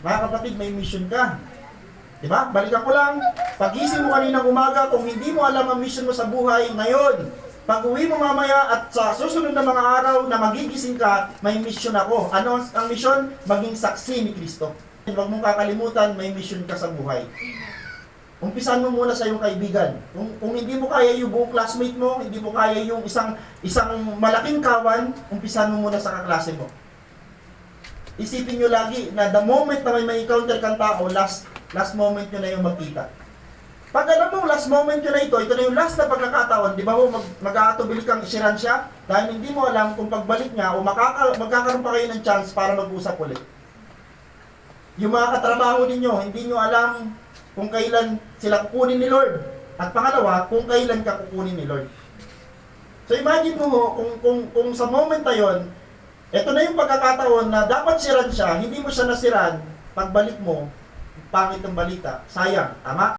Mga kapatid, may mission ka. Diba? Balikan ko lang, pagising mo kaninang umaga, kung hindi mo alam ang mission mo sa buhay ngayon, pag uwi mo mamaya at sa susunod na mga araw na magigising ka, may mission ako. Ano ang mission? Maging saksi ni Kristo. Huwag mong kakalimutan, may mission ka sa buhay. Umpisan mo muna sa iyong kaibigan. Kung hindi mo kaya yung buong classmate mo, hindi mo kaya yung isang malaking kawan, umpisan mo muna sa kaklase mo. Isipin nyo lagi na the moment na may encounter kang tao, last moment nyo na yung magkita. Pag alam mo, last moment nyo na ito na yung last na pagkakataon, di ba mo mag-aatubili kang isiran siya? Dahil hindi mo alam kung pagbalik niya o magkakaroon pa kayo ng chance para mag-usap ulit. Yung mga katrabaho ninyo, hindi nyo alam kung kailan sila kukunin ni Lord. At pangalawa, kung kailan ka kukunin ni Lord. So imagine mo, kung sa moment na yun, ito na yung pagkakataon na dapat siran siya, hindi mo siya nasiran, pagbalik mo, pangit ang balita, sayang, tama?